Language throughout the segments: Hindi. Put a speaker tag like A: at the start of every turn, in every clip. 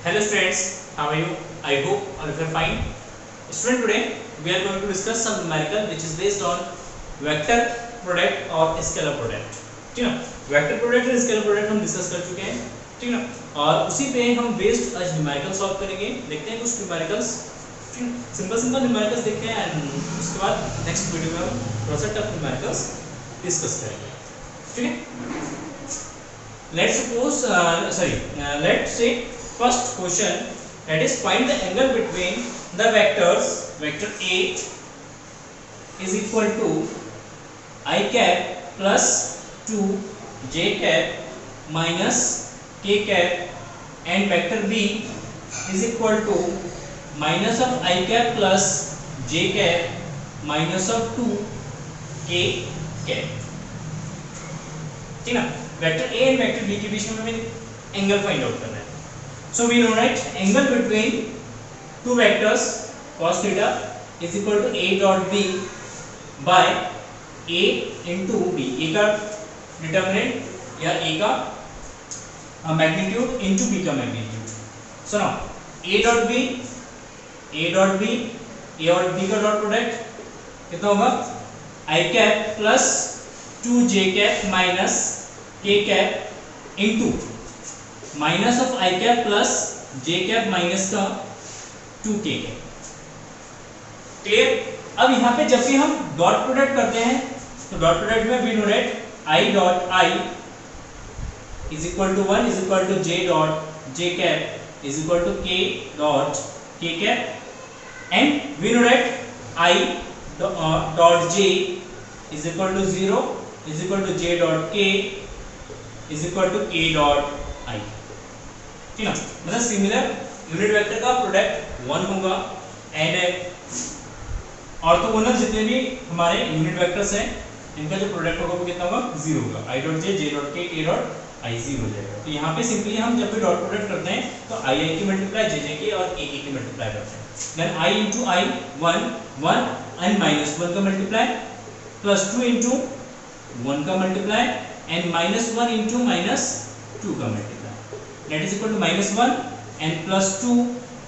A: Hello students, how are you? I hope all of you are fine. Student, today we are going to discuss some numerical which is based on vector product और scalar product. ठीक है ना? वेक्टर प्रोडक्ट और स्केलर प्रोडक्ट हम डिस्कस कर चुके हैं, ठीक है ना? और उसी पे हम बेस्ड आज न्यूमेरिकल सॉल्व करेंगे. देखते हैं कुछ न्यूमेरिकल्स, सिंपल न्यूमेरिकल्स देखते हैं एंड उसके बाद नेक्स्ट वीडियो में हम थोड़ा सा टफ न्यूमेरिकल्स डिस्कस करेंगे. ठीक है? Let's suppose let's say first question, that is find the angle between the vectors. Vector A is equal to I cap plus 2 j cap minus k cap and vector B is equal to minus of I cap plus j cap minus of 2 k cap. ठीक ना? Vector A and vector B के बीच में हमें एंगल फाइंड आउट करना है. So we know right angle between two vectors cos theta is equal to a dot b by a into b. a का डिटरमिनेंट या a का मैग्नीट्यूड इनटू b का magnitude. So now a dot b a और b का डॉट प्रोडक्ट कितना होगा? i cap plus 2 j cap minus k cap into minus of i cap plus j cap minus का 2k कैप. क्लियर? अब यहाँ पे जब भी हम डॉट प्रोडक्ट करते हैं तो डॉट प्रोडक्ट में we know that i dot i is equal to 1 is equal to j dot j cap is equal to k dot k cap and we know that i dot j is equal to 0 is equal to j dot k is equal to k dot i. ठीक है? मतलब सिमिलर यूनिट वेक्टर का प्रोडक्ट 1 होगा एंड ऑर्थोगोनल जितने भी हमारे यूनिट वेक्टर्स हैं इनका जो प्रोडक्ट होगा वो कितना होगा? 0 होगा. i dot j j dot k k dot i 0 हो जाएगा. तो यहाँ पे सिंपली हम जब भी डॉट प्रोडक्ट करते हैं तो i i की मल्टीप्लाई j j की और k k की मल्टीप्लाई करते हैं. Then i into i 1 and minus 1 का मल्टीप्लाई प्लस 2 into 1 का multiply and minus 1 into minus 2 का multiply that is equal to minus 1 and plus 2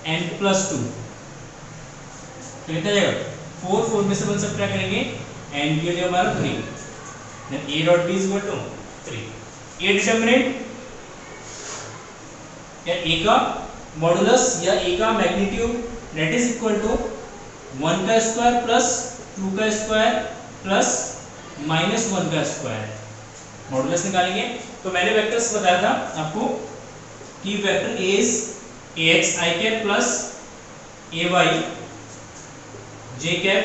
A: and plus 2. तो कितना जाएगा? 4 में से 1 सब्ट्रैक्ट करेंगे एंड ये हो जाएगा हमारा 3. Then a dot b is equal to 3. a determinant या a का मॉडुलस या a का magnitude that is equal to 1 का स्क्वायर प्लस 2 का स्क्वायर प्लस माइनस 1 का स्क्वायर. मॉडुलस निकालेंगे तो मैंने वेक्टर्स बताया था आपको कि vector a is ax i cap plus ay j cap.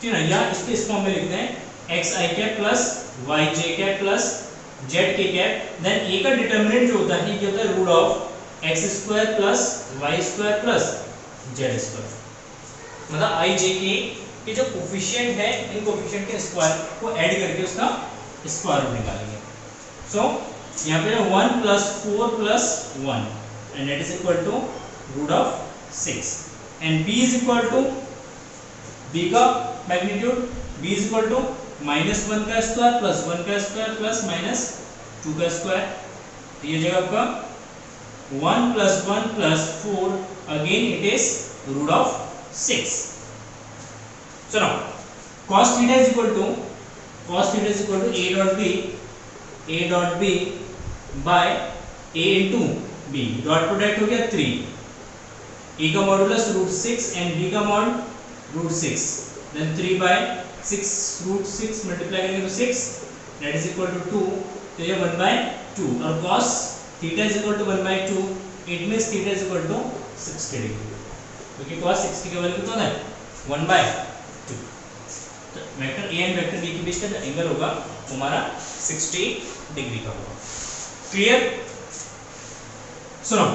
A: ठीक है? या इसके इस फॉर्म में लिखते हैं x i cap plus y j cap plus z k cap. Then a का डिटरमिनेंट जो होता है ये होता है root of x square plus y square plus z square. मतलब i j k के जो कोफिशिएंट है इन कोफिशिएंट के स्क्वायर को ऐड करके उसका स्क्वायर रूट निकालेंगे. सो यहाँ पे 1 plus 4 plus 1 and that is equal to root of 6 and b is equal to b का magnitude b is equal to minus 1 का स्क्वायर प्लस 1 का स्क्वायर प्लस माइनस 2 का स्क्वायर. तो ये जगह आपका 1 plus 1 plus 4 again it is root of 6. So now cos theta is equal to a dot b by a into b. Dot product हो गया 3. a का मॉडुलस रूट 6 एंड b का mod root 6. Then 3 by 6 root 6 multiply करेंगे तो 6 दैट इज इक्वल टू 2. तो ये 1 by 2 और cos theta is equal to 1 by 2 it means theta is equal to 60 degree. क्योंकि cos 60 का वैल्यू कितना है? 1 by 2. तो vector a and vector b के बीच का जो एंगल होगा वो हमारा 60 डिग्री का होगा. Clear? So now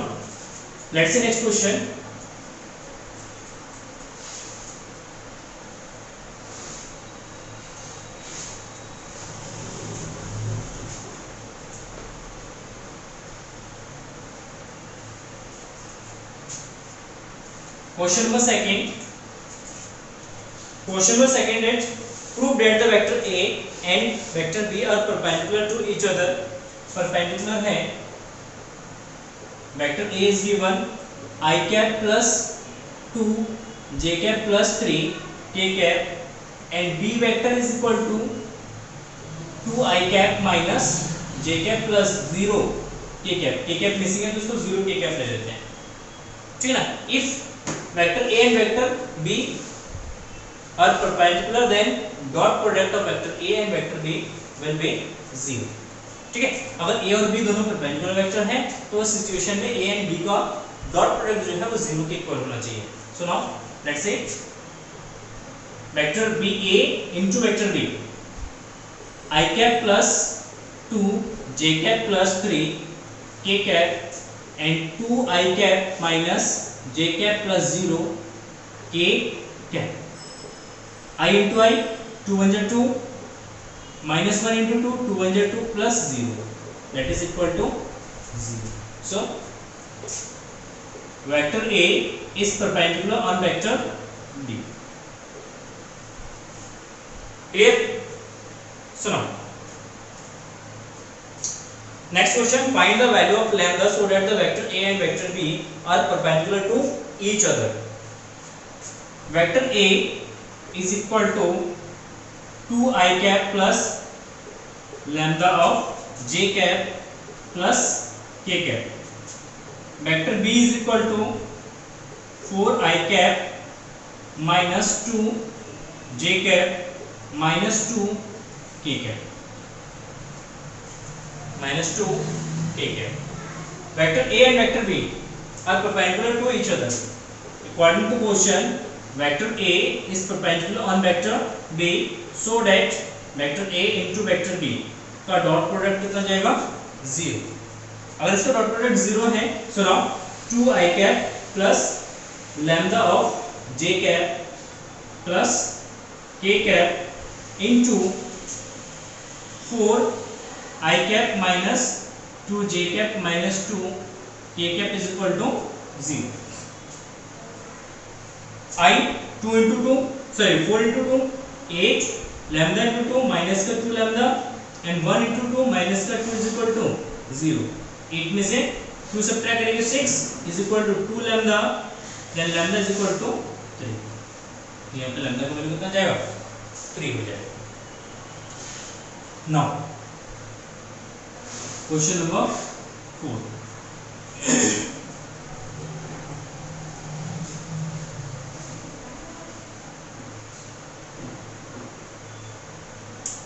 A: let's see next question. Question number second is prove that the vector A and vector B are perpendicular to each other. perpendicular है, vector A is given i cap plus 2 j cap plus 3 k cap, and b vector is equal to 2 i cap minus j cap plus 0 k cap. k cap missing है तो उसको 0 k cap ले लेते हैं, ठीक है ना. If vector a and vector b are perpendicular, then dot product of vector a and vector b will be 0. ठीक है. अगर a और b दोनों परपेंडिकुलर वेक्टर हैं तो उस सिचुएशन में a and b का डॉट प्रोडक्ट जो है वो 0 के इक्वल होना चाहिए. So now let's say vector b a into vector b, i cap plus 2 j cap plus 3 k cap and 2 i cap minus j cap plus 0 k cap. I into I, 2 1 जा 2, minus 1 into 2, 2 1 जा 2 plus 0, that is equal to 0. So vector A is perpendicular on vector B. Clear? So now next question, find the value of lambda so that the vector A and vector B are perpendicular to each other. Vector A is equal to 2 i cap plus lambda of j cap plus k cap. Vector B is equal to 4 i cap minus 2 j cap minus 2 k cap minus 2 k cap. Vector A and vector B are perpendicular to each other. According to question, vector A is perpendicular on vector B so that vector A into vector B का डॉट प्रोडक्ट कितना जाएगा 0. अगर इसका डॉट प्रोडक्ट 0 है, so now 2 i cap plus lambda of j cap plus k cap into 4 i cap minus 2 j cap minus 2 k cap is equal to 0. I 2 into 2 sorry 4 into 2 8 lambda into 2 minus का 2 lambda and 1 into 2 minus का 2 is equal to 0. 8 में से 2 सब्ट्रैक्ट करेंगे 6 is equal to 2 lambda, then lambda is equal to 3. यहाँ पे lambda का वैल्यू कितना जाएगा 3 हो जाएगा. Now question number 4.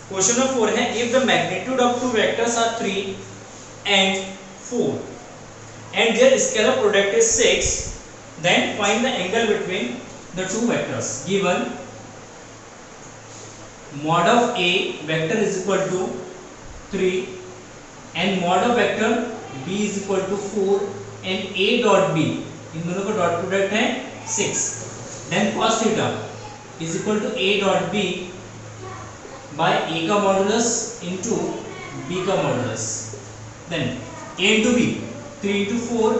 A: Question number 4 है, if the magnitude of two vectors are 3 and 4 and their scalar product is 6, then find the angle between the two vectors. Given mod of A vector is equal to 3 and mod of vector B is equal to 4 and A dot B, इन दोनों का डॉट प्रोडक्ट है 6, then cos theta is equal to A dot B by A का मॉडुलस into B का modulus, then A into B 3 into 4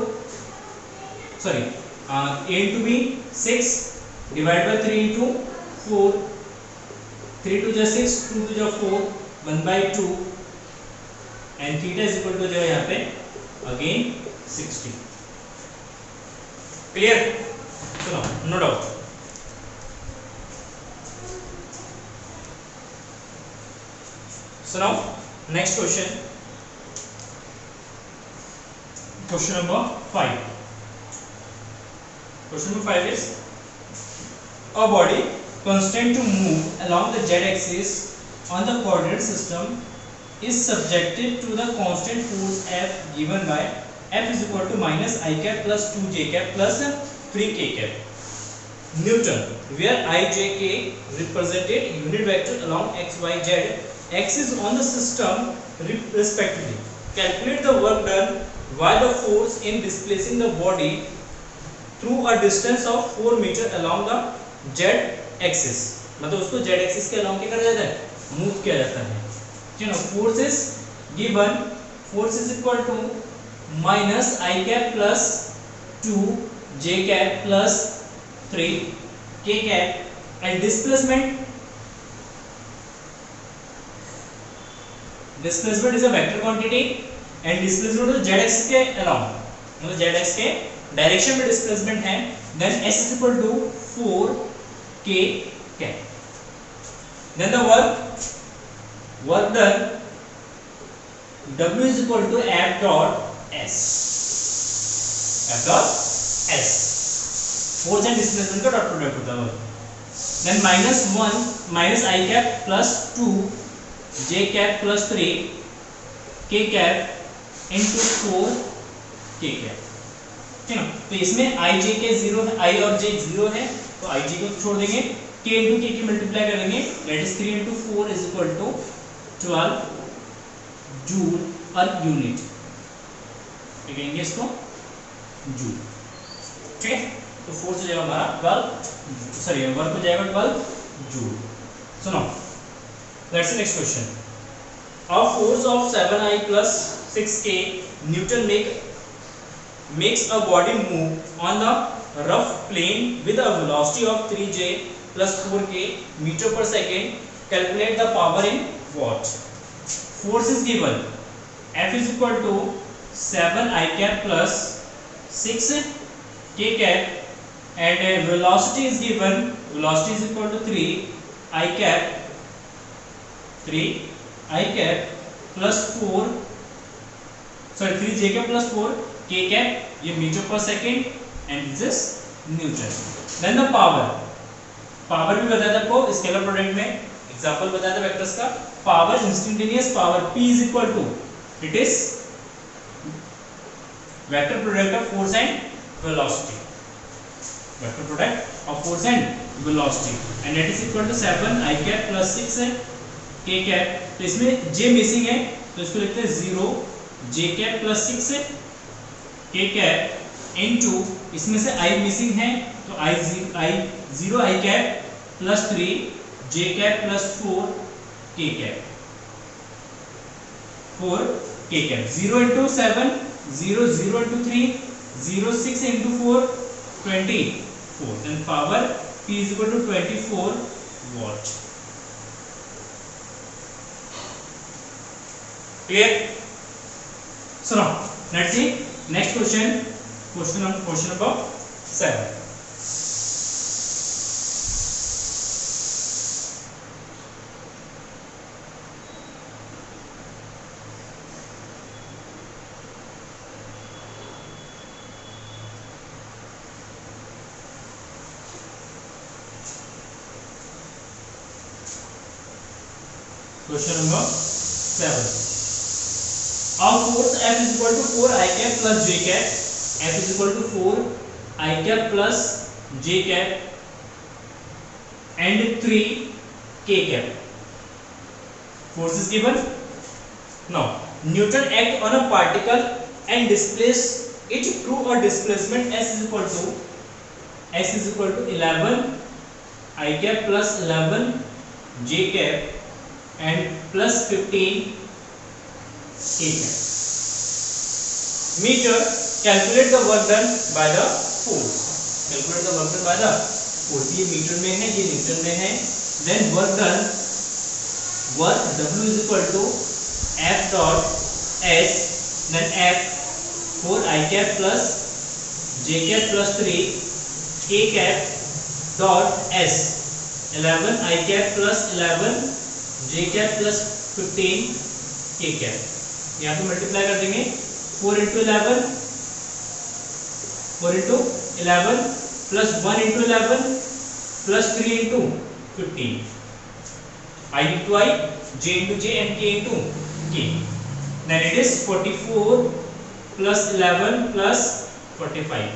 A: sorry A into B 6 divided by 3 into 4, 3 to जा 6 2 to जा 4 1 by 2 and theta is equal to जो यहाँ पे again 60. Clear? So no doubt. So now next question, question number 5. Question number 5 is, a body constant to move along the z-axis on the coordinate system is subjected to the constant force F given by F is equal to minus I cap plus 2 j cap plus 3 k cap Newton, where I, j, k represented unit vector along x, y, z axis on the system respectively. Calculate the work done while the force in displacing the body through a distance of 4 meter along the z axis. मतलब उसको z axis के along क्या करा जाता है, मूव किया जाता है. You know, force is given, force is equal to minus I cap plus 2 j cap plus 3 k cap and displacement is a vector quantity and displacement is z axis के along, मतलब z axis के डायरेक्शन में डिस्प्लेसमेंट है, then s is equal to 4k cap. Then the work done w is equal to f dot s. Force and displacement का डॉट प्रोडक्ट होता है. Then -1 minus i cap plus 2 j cap plus 3 k cap into 4 k cap. ठीक है, तो इसमें i j के 0 है, i और j 0 है, तो i j को छोड़ देंगे, k इनटू k की मल्टीप्लाई कर देंगे, that is 3 into 4 is equal to 12 joule per unit. लिखेंगे इसको जूल. ठीक है, तो फोर्स हो जाएगा हमारा 12, सॉरी वर्क हो जाएगा 12 जूल. सुनो, let's see next question. A force of 7i plus 6k Newton makes a body move on the rough plane with a velocity of 3j plus 4k meter per second. Calculate the power in watt. Force is given. F is equal to 7i cap plus 6k cap and velocity is given. Velocity is equal to 3i cap plus 4, sorry 3j cap plus 4 k cap, ये meter per second and this newton. Then the power भी बताया था आपको स्केलर प्रोडक्ट में, एग्जांपल बताया था वेक्टर्स का. Power instantaneous power p is equal to, it is vector product of force and velocity. Vector product of force and velocity and it is equal to 7i cap plus 6k cap. तो इसमें j मिसिंग है, तो इसको लिखते हैं 0 j cap plus 6 k cap into, इसमें से i मिसिंग है, तो i 0 i cap plus 3 j cap plus 4 k cap 0 into 7 0 0 into 3 0 6 into 4 24. Then power p is equal to 24 watt. Clear? सुनो, let's see next question number 7. Question number 7. A force F is equal to 4i cap plus j cap. F is equal to 4i cap plus j cap and 3 k cap. Force is given. Now Newton act on a particle and displace it through a displacement s is equal to 11 i cap plus 11 j cap and plus 15 k cap. Meter, calculate the work done by the force. Calculate the work done by the force. ये मीटर में है, ये न्यूटन में है. Then work done, work W is equal to F dot S. Then F 4i cap plus j cap plus 3 k cap dot S 11 i cap plus 11 j cap plus 15 k cap. यहाँ पे मल्टीप्लाई कर देंगे 4 into 11 plus 1 into 11 plus 3 into 15. I into I, j into j and k into k. Then it is 44 plus 11 plus 45.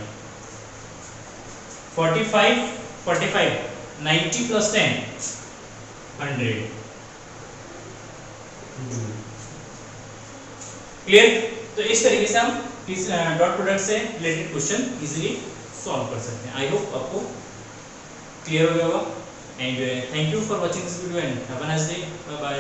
A: 45 90 plus 10 100. Clear? तो इस तरीके से हम इस डॉट प्रोडक्ट से रिलेटेड क्वेश्चन इजीली सॉल्व कर सकते हैं. आई होप आपको क्लियर हो गया होगा. And thank you for watching this video and have a nice day. Bye bye.